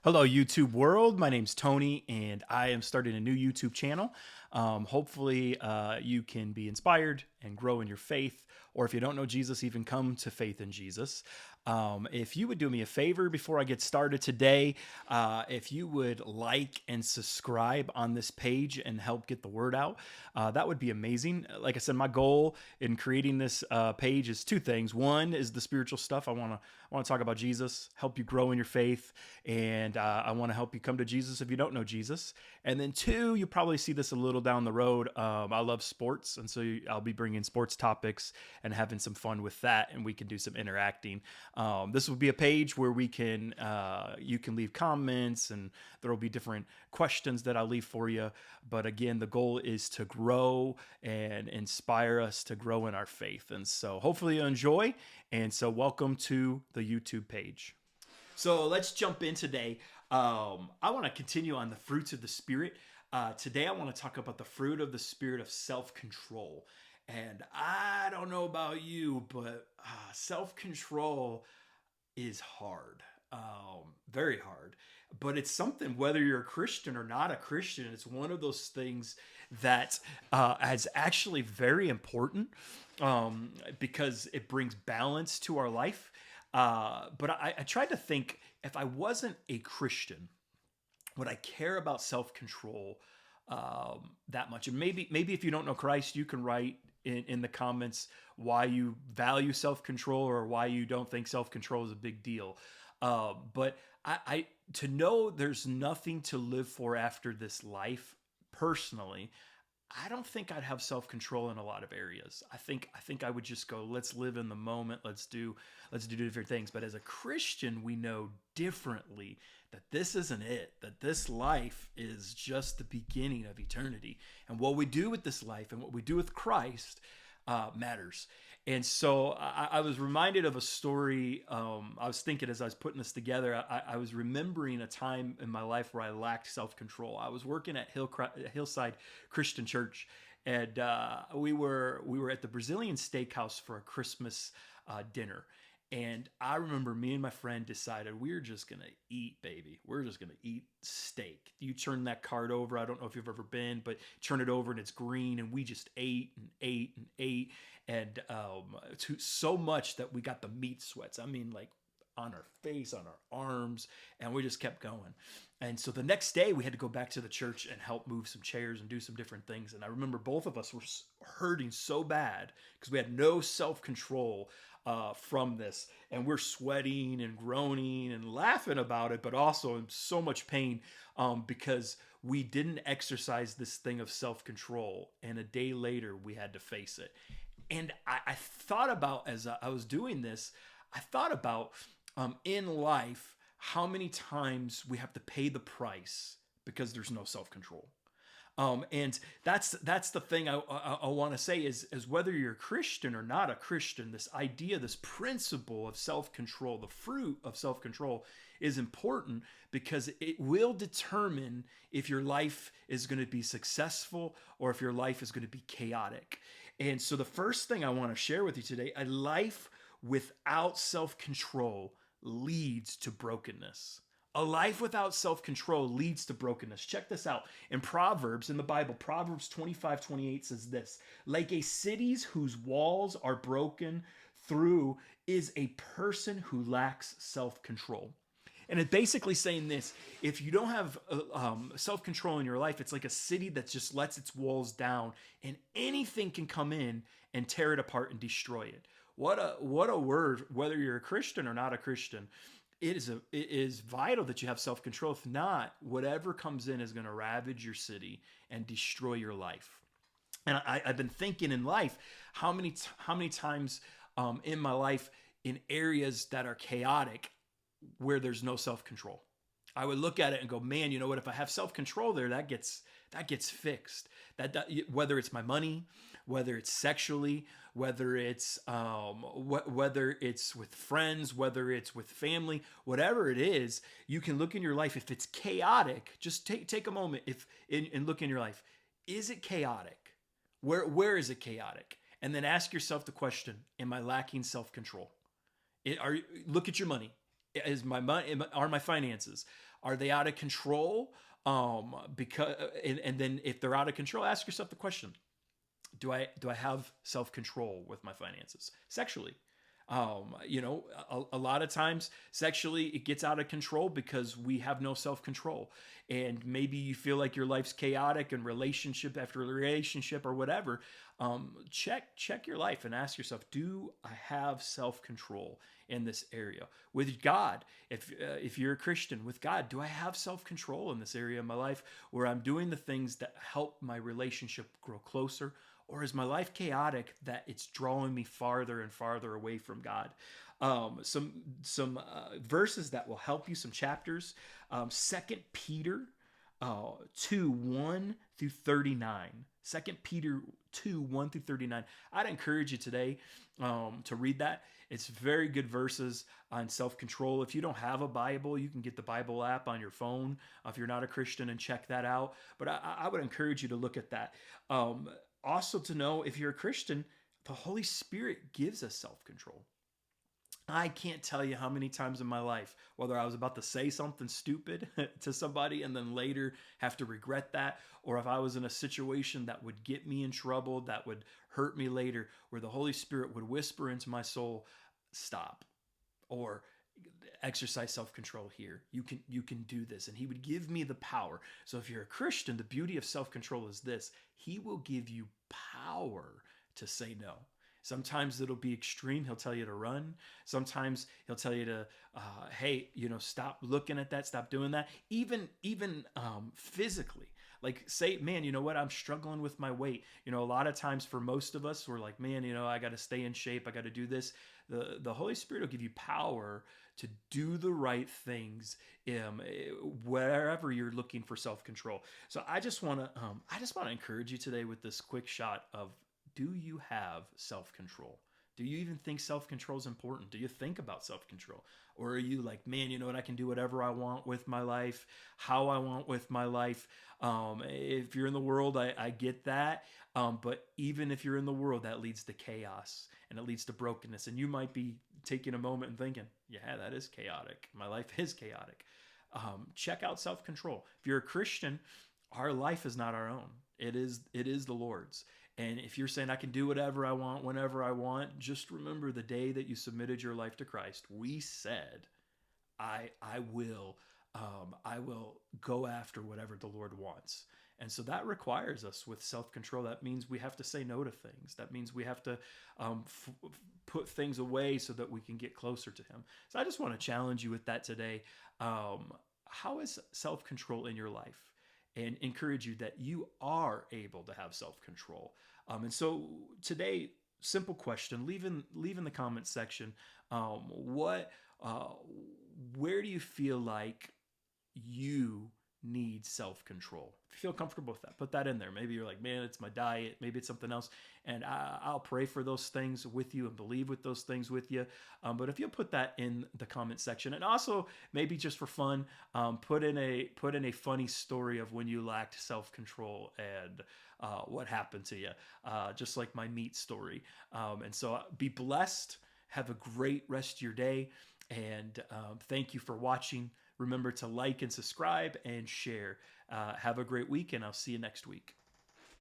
Hello, YouTube world. My name's Tony, and I am starting a new YouTube channel. Hopefully, you can be inspired and grow in your faith, or if you don't know Jesus, even come to faith in Jesus. If you would do me a favor before I get started today, if you would like and subscribe on this page and help get the word out, that would be amazing. Like I said, my goal in creating this page is two things. One is the spiritual stuff. I want to talk about Jesus, help you grow in your faith, and I want to help you come to Jesus if you don't know Jesus. And then two, you probably see this a little down the road. I love sports, and so I'll be bringing sports topics and having some fun with that, and we can do some interacting. This will be a page where you can leave comments, and there will be different questions that I'll leave for you. But again, the goal is to grow and inspire us to grow in our faith. And so hopefully you enjoy. And so welcome to the YouTube page. So let's jump in today. I want to continue on the fruits of the Spirit. Today, I want to talk about the fruit of the Spirit of self control. And I don't know about you, but self control is hard, very hard. But it's something, whether you're a Christian or not a Christian, it's one of those things that is actually very important because it brings balance to our life. But I tried to think, if I wasn't a Christian, would I care about self control that much? And maybe if you don't know Christ, you can write in the comments why you value self control or why you don't think self control is a big deal. But I to know there's nothing to live for after this life, personally, I don't think I'd have self control in a lot of areas. I think I would just go, let's live in the moment, let's do different things. But as a Christian, we know differently that this isn't it, that this life is just the beginning of eternity. And what we do with this life and what we do with Christ matters. And so I was reminded of a story. I was thinking as I was putting this together, I was remembering a time in my life where I lacked self control. I was working at Hillside Christian Church, and we were at the Brazilian Steakhouse for a Christmas dinner. And I remember me and my friend decided we're just gonna eat, baby. We're just gonna eat steak. You turn that card over. I don't know if you've ever been, but turn it over and it's green. And we just ate and ate and ate, and to so much that we got the meat sweats. I mean, like on our face, on our arms, and we just kept going. And so the next day we had to go back to the church and help move some chairs and do some different things. And I remember both of us were hurting so bad because we had no self control from this, and we're sweating and groaning and laughing about it, but also in so much pain because we didn't exercise this thing of self control. And a day later, we had to face it. And I thought about, as I was doing this, I thought about in life how many times we have to pay the price because there's no self control. And that's the thing I want to say is whether you're a Christian or not a Christian, this idea, this principle of self control, the fruit of self control, is important because it will determine if your life is going to be successful or if your life is going to be chaotic. And so the first thing I want to share with you today, a life without self control leads to brokenness. A life without self control leads to brokenness. Check this out. In Proverbs, in the Bible, Proverbs 25:28 says this: like a city's whose walls are broken through is a person who lacks self control. And it's basically saying this: if you don't have self control in your life, it's like a city that just lets its walls down and anything can come in and tear it apart and destroy it. What a word, whether you're a Christian or not a Christian. It is vital that you have self control. If not, whatever comes in is going to ravage your city and destroy your life. And I've been thinking in life, how many times in my life, in areas that are chaotic, where there's no self control, I would look at it and go, man, you know what? If I have self control there, that gets fixed. That whether it's my money, whether it's sexually, whether it's with friends, whether it's with family, whatever it is, you can look in your life. If it's chaotic, just take a moment and look in your life. Is it chaotic? Where is it chaotic? And then ask yourself the question: am I lacking self control? Look at your money. Is my money, are my finances, are they out of control? Because and then if they're out of control, ask yourself the question: do I have self control with my finances sexually? A lot of times sexually it gets out of control because we have no self control, and maybe you feel like your life's chaotic and relationship after relationship or whatever. Check your life and ask yourself: do I have self control in this area with God? If you're a Christian with God, do I have self control in this area of my life where I'm doing the things that help my relationship grow closer? Or is my life chaotic that it's drawing me farther and farther away from God? Some verses that will help you, some chapters. 2 Peter 2 1 through 39. 2 Peter 2 1 through 39. I'd encourage you today to read that. It's very good verses on self-control. If you don't have a Bible, you can get the Bible app on your phone if you're not a Christian and check that out. But I would encourage you to look at that. Also, to know if you're a Christian, the Holy Spirit gives us self control. I can't tell you how many times in my life, whether I was about to say something stupid to somebody and then later have to regret that, or if I was in a situation that would get me in trouble, that would hurt me later, where the Holy Spirit would whisper into my soul, stop, or exercise self-control here. You can do this. And he would give me the power. So if you're a Christian, the beauty of self-control is this: he will give you power to say no. Sometimes it'll be extreme. He'll tell you to run. Sometimes he'll tell you to, hey, stop looking at that, stop doing that. Even physically, like say, man, you know what? I'm struggling with my weight. A lot of times for most of us, we're like, man, I got to stay in shape. I got to do this. The Holy Spirit will give you power to do the right things wherever you're looking for self-control. So I just want to encourage you today with this quick shot of: do you have self-control? Do you even think self-control is important? Do you think about self-control? Or are you like, man, you know what? I can do whatever I want with my life, how I want with my life. If you're in the world, I get that. But even if you're in the world, that leads to chaos and it leads to brokenness. And you might be taking a moment and thinking, yeah, that is chaotic. My life is chaotic. Check out self-control. If you're a Christian, our life is not our own. It is the Lord's. And if you're saying I can do whatever I want, whenever I want, just remember the day that you submitted your life to Christ, we said, I will go after whatever the Lord wants. And so that requires us with self-control. That means we have to say no to things. That means we have to put things away so that we can get closer to him. So I just want to challenge you with that today. How is self-control in your life? And encourage you that you are able to have self-control. And so today, simple question: leave in the comments section. Where do you feel like you need self-control? If you feel comfortable with that, put that in there. Maybe you're like, man, it's my diet. Maybe it's something else. And I'll pray for those things with you and believe with those things with you. But if you'll put that in the comment section, and also maybe just for fun, put in a funny story of when you lacked self-control and what happened to you, just like my meat story. And so be blessed. Have a great rest of your day. And thank you for watching. Remember to like and subscribe and share. Have a great week, and I'll see you next week.